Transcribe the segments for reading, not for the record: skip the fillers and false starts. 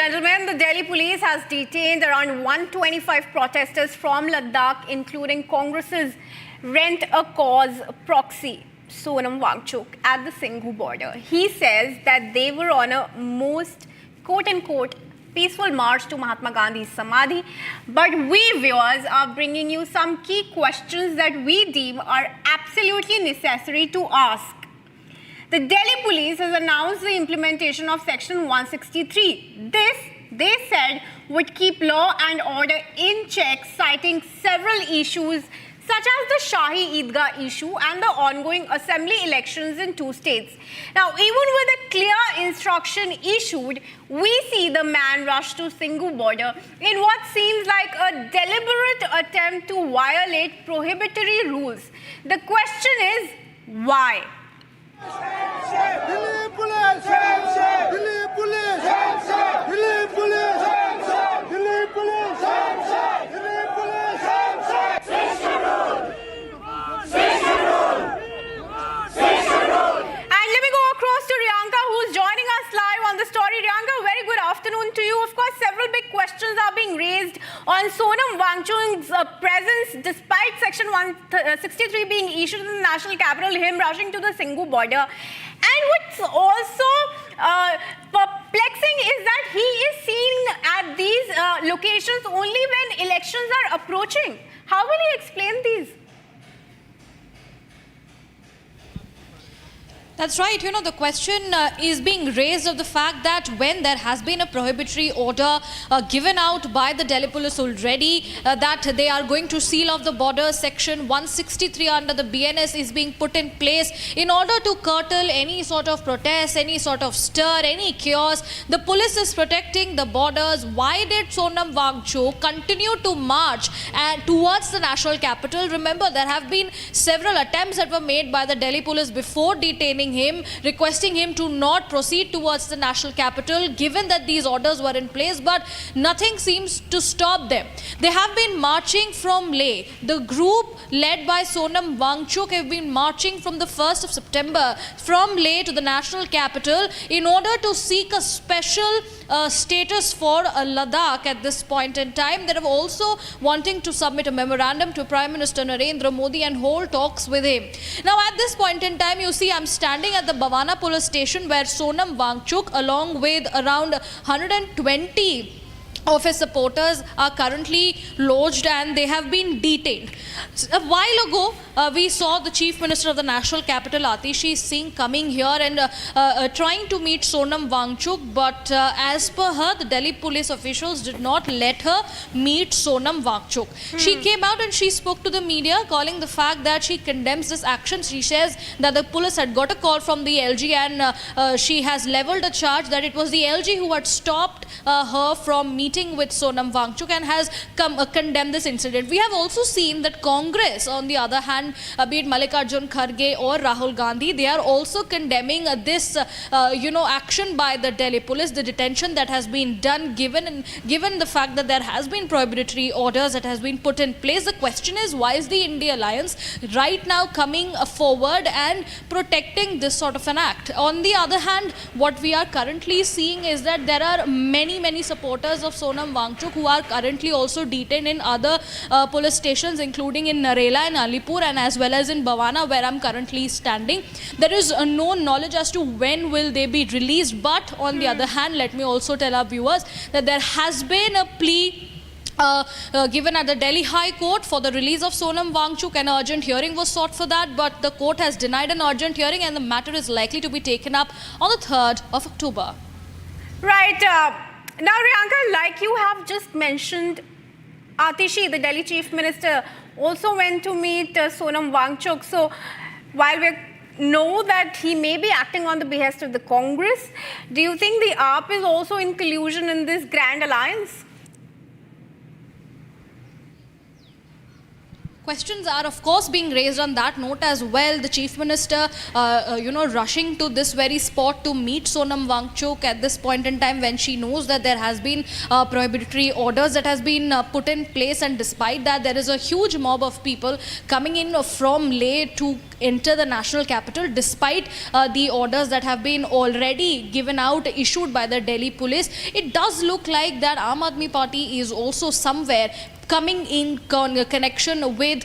gentlemen, the Delhi police has detained around 125 protesters from Ladakh, including Congress's rent-a-cause proxy, Sonam Wangchuk, at the Singhu border. He says that they were on a most, quote-unquote, peaceful march to Mahatma Gandhi's Samadhi. But we viewers are bringing you some key questions that we deem are absolutely necessary to ask. The Delhi police has announced the implementation of Section 163. This, they said, would keep law and order in check, citing several issues such as the Shahi Eidgah issue and the ongoing assembly elections in 2 states. Now, even with a clear instruction issued, we see the man rush to Singhu border in what seems like a deliberate attempt to violate prohibitory rules. The question is, why? On Sonam Wangchuk's presence, despite Section 163 being issued in the national capital, him rushing to the Singhu border. And what's also perplexing is that he is seen at these locations only when elections are approaching. How will he explain these? That's right. You know, the question is being raised of the fact that when there has been a prohibitory order given out by the Delhi police already, that they are going to seal off the border, Section 163 under the BNS is being put in place in order to curtail any sort of protest, any sort of stir, any chaos. The police is protecting the borders. Why did Sonam Wangchuk continue to march towards the national capital? Remember, there have been several attempts that were made by the Delhi police before detaining him, requesting him to not proceed towards the national capital, given that these orders were in place, but nothing seems to stop them. They have been marching from Leh. The group led by Sonam Wangchuk have been marching from the 1st of September from Leh to the national capital in order to seek a special status for Ladakh at this point in time. They are also wanting to submit a memorandum to Prime Minister Narendra Modi and hold talks with him. Now, at this point in time, you see, I'm standing at the Bavana police station where Sonam Wangchuk, along with around 120 of his supporters, are currently lodged and they have been detained. A while ago, we saw the Chief Minister of the National Capital, Atishi Singh, coming here and trying to meet Sonam Wangchuk, but as per her, the Delhi police officials did not let her meet Sonam Wangchuk. She came out and she spoke to the media, calling the fact that she condemns this action. She says that the police had got a call from the LG and she has leveled a charge that it was the LG who had stopped her from meeting with Sonam Wangchuk and has condemned this incident. We have also seen that Congress, on the other hand, be it Mallikarjun Kharge or Rahul Gandhi, they are also condemning this action by the Delhi police, the detention that has been done, given the fact that there has been prohibitory orders that has been put in place. The question is, why is the India Alliance right now coming forward and protecting this sort of an act? On the other hand, what we are currently seeing is that there are many supporters of Sonam Wangchuk who are currently also detained in other police stations, including in Narela and Alipur and as well as in Bavana, where I'm currently standing. There is no knowledge as to when will they be released, but on the other hand, let me also tell our viewers that there has been a plea given at the Delhi High Court for the release of Sonam Wangchuk. An urgent hearing was sought for that, but the court has denied an urgent hearing and the matter is likely to be taken up on the 3rd of October. Right. Now, Riyanka, like you have just mentioned, Atishi, the Delhi Chief Minister, also went to meet Sonam Wangchuk. So, while we know that he may be acting on the behest of the Congress, do you think the AAP is also in collusion in this grand alliance? Questions are, of course, being raised on that note as well. The Chief Minister, rushing to this very spot to meet Sonam Wangchuk at this point in time when she knows that there has been prohibitory orders that has been put in place, and despite that, there is a huge mob of people coming in from Leh to enter the national capital, despite the orders that have been already given out, issued by the Delhi police. It does look like that Aam Aadmi Party is also somewhere coming in connection with,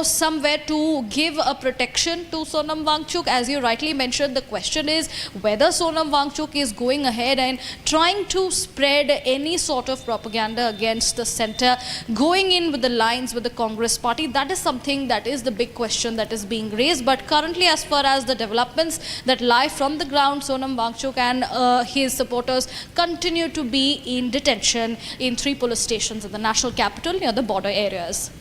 somewhere to give a protection to Sonam Wangchuk. As you rightly mentioned, the question is whether Sonam Wangchuk is going ahead and trying to spread any sort of propaganda against the centre, going in with the lines with the Congress party. That is something that is the big question that is being raised. But currently, as far as the developments that lie from the ground, Sonam Wangchuk and his supporters continue to be in detention in 3 police stations in the national capital near the border areas.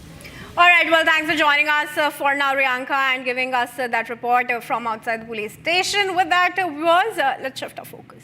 All right, well, thanks for joining us for now, Riyanka, and giving us that report from outside the police station. With that, viewers, let's shift our focus.